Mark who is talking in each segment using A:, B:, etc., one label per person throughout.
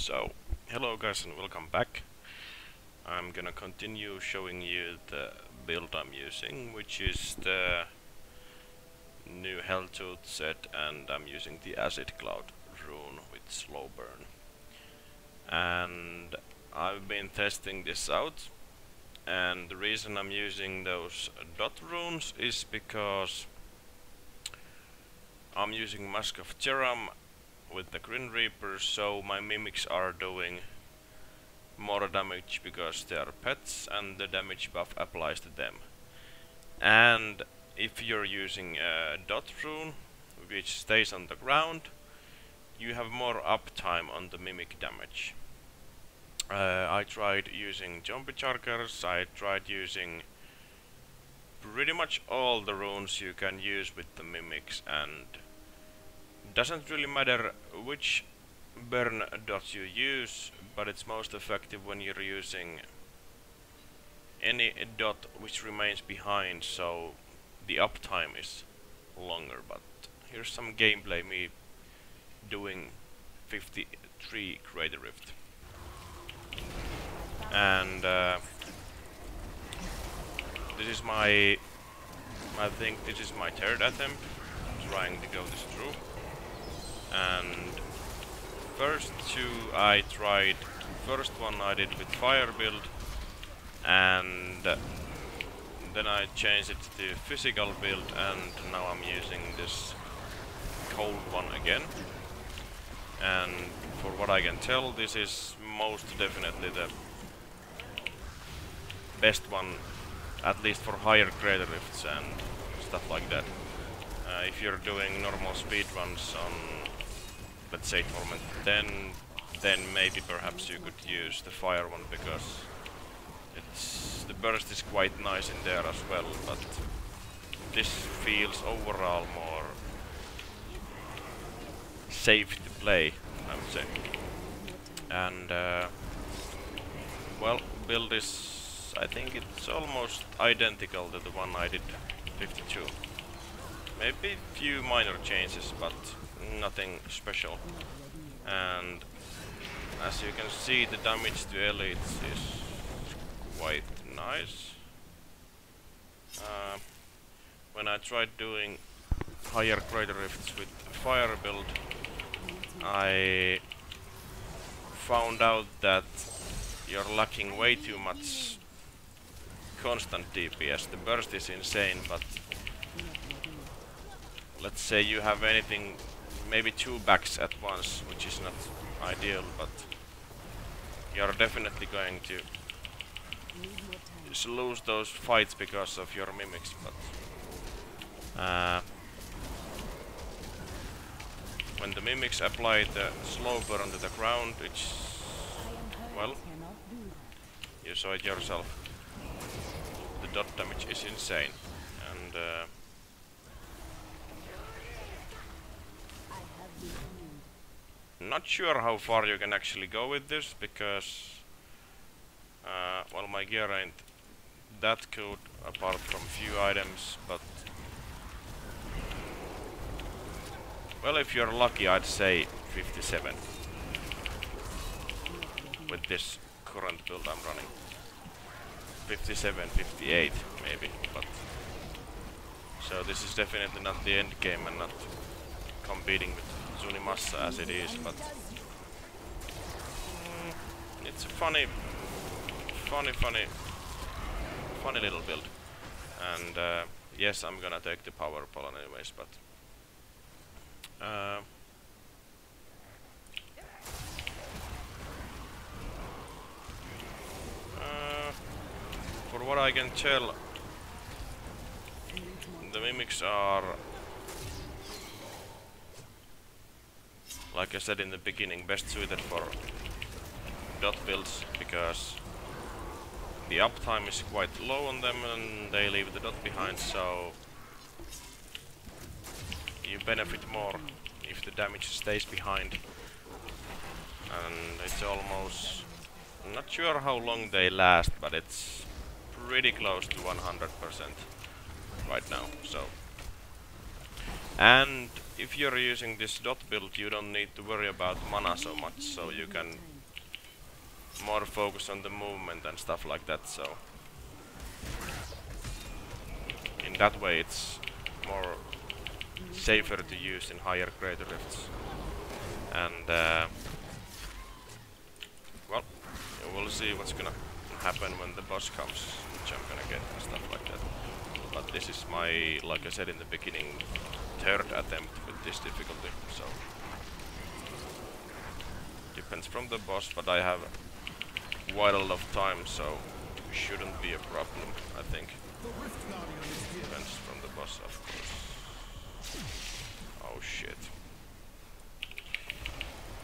A: So, hello guys and welcome back. I'm gonna continue showing you the build I'm using, which is the new helltooth set, and I'm using the acid cloud rune with slow burn. And I've been testing this out, and the reason I'm using those dot runes is because I'm using Mask of Jeram with the Grin Reapers, so my mimics are doing more damage because they are pets and the damage buff applies to them. And if you're using a dot rune which stays on the ground, you have more uptime on the mimic damage. I tried using zombie chargers, I tried using pretty much all the runes you can use with the mimics, and doesn't really matter which burn dot you use, but it's most effective when you're using any dot which remains behind, so the uptime is longer. But here's some gameplay me doing 53 Crater Rift. And this is I think this is my third attempt trying to go this through. And first one I did with fire build, and then I changed it to physical build, and now I'm using this cold one again. And for what I can tell, this is most definitely the best one, at least for higher crater rifts and stuff like that. If you're doing normal speed runs on, let's say, Torment 10, then maybe perhaps you could use the fire one, because the burst is quite nice in there as well, but this feels overall more safe to play, I would say. And well, build is, I think it's almost identical to the one I did 52. Maybe a few minor changes, but nothing special. And as you can see, the damage to elites is quite nice. When I tried doing higher crater rifts with fire build, I found out that you're lacking way too much constant DPS. The burst is insane, but let's say you have anything, maybe 2 backs at once, which is not ideal, but you're definitely going to lose those fights because of your mimics. But when the mimics apply the slow burn to the ground, which, well, you saw it yourself, the dot damage is insane. And not sure how far you can actually go with this, because well, my gear ain't that good apart from few items, but well, if you're lucky, I'd say 57 with this current build I'm running. 57, 58 maybe, but so this is definitely not the end game and not competing with Zunimassa as it is, but it's a funny little build. And yes, I'm gonna take the power pollen anyways, but for what I can tell, the mimics are, like I said in the beginning, best suited for dot builds, because the uptime is quite low on them and they leave the dot behind, so you benefit more if the damage stays behind. And it's almost, I'm not sure how long they last, but it's pretty close to 100% right now. So, and if you're using this dot build, you don't need to worry about mana so much, so you can more focus on the movement and stuff like that, so in that way it's more safer to use in higher crater rifts. And well, we'll see what's gonna happen when the boss comes, which I'm gonna get and stuff like that. But this is my, like I said in the beginning, third attempt with this difficulty, so depends from the boss, but I have quite a lot of time, so shouldn't be a problem, I think. Depends from the boss, of course. Oh shit.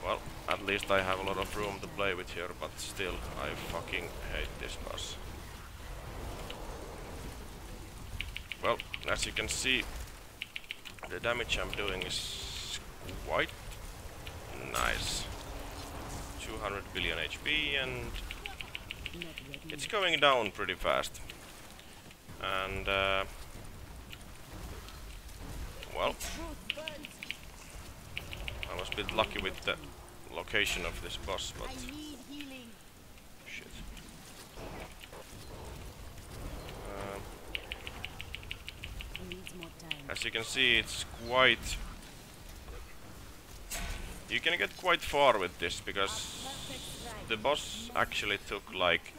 A: Well, at least I have a lot of room to play with here, but still, I fucking hate this boss. Well, as you can see, the damage I'm doing is quite nice. 200 billion HP, and it's going down pretty fast. And well, I was a bit lucky with the location of this boss, but shit. As you can see, it's quite... You can get quite far with this, because the boss actually took like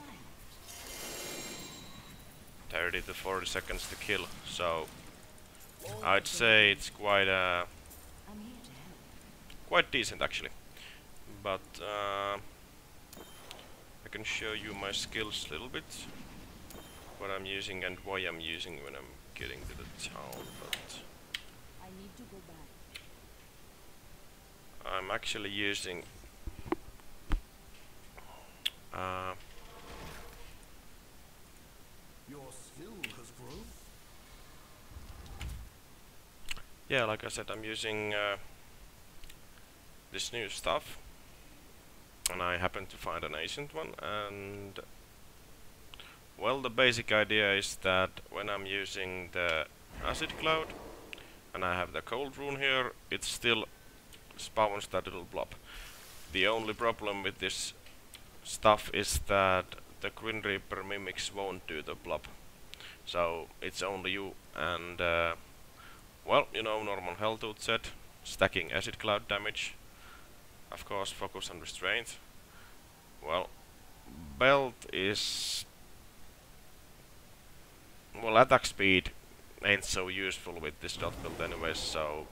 A: 30 to 40 seconds to kill, so I'd say it's quite quite decent actually. But I can show you my skills a little bit, what I'm using and why I'm using when I'm getting to the town. But I'm actually using
B: your skill has grown.
A: yeah, like I said, I'm using this new stuff, and I happen to find an ancient one. And well, the basic idea is that when I'm using the acid cloud and I have the cold rune here, it still spawns that little blob. The only problem with this stuff is that the Grin Reaper mimics won't do the blob, so it's only you. And well, you know, normal helltooth set, stacking acid cloud damage, of course focus and restraint. Well, belt is... well, attack speed ain't so useful with this dot build anyways, so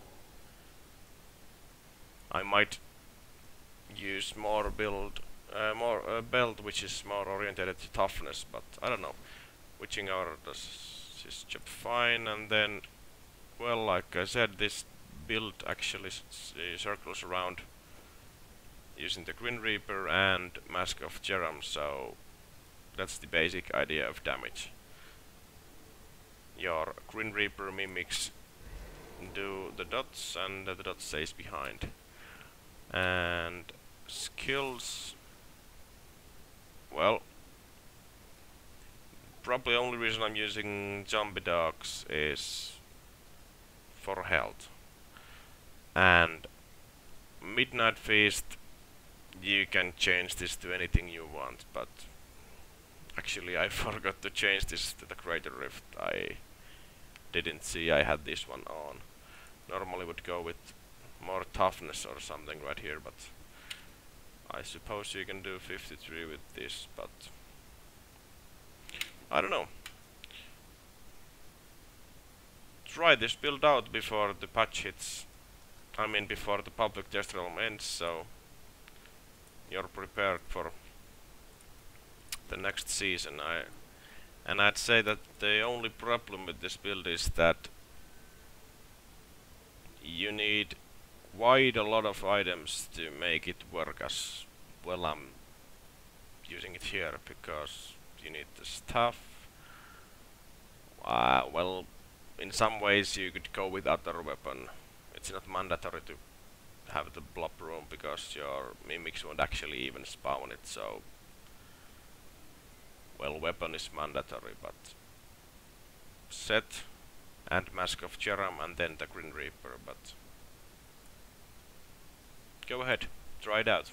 A: I might use more build, belt which is more oriented to toughness, but I don't know. Witching Hour does this job fine, and then, well, like I said, this build actually circles around using the Grin Reaper and Mask of Jeram, so that's the basic idea of damage. Your Grin Reaper mimics do the dots, and the dot stays behind. And skills, well, probably only reason I'm using zombie dogs is for health. And Midnight Feast, you can change this to anything you want, but actually I forgot to change this to the Crater Rift. I didn't see I had this one on. Normally would go with more toughness or something right here, but I suppose you can do 53 with this, but I don't know. Try this build out before the patch hits. I mean before the public test realm ends, so you're prepared for the next season. And I'd say that the only problem with this build is that you need quite a lot of items to make it work as well. I'm using it here because you need the stuff. Well, in some ways you could go with other weapon. It's not mandatory to have the blob room because your mimics won't actually even spawn it, so well, weapon is mandatory, but set and Mask of Jeram and then the Grin Reaper, but go ahead, try it out.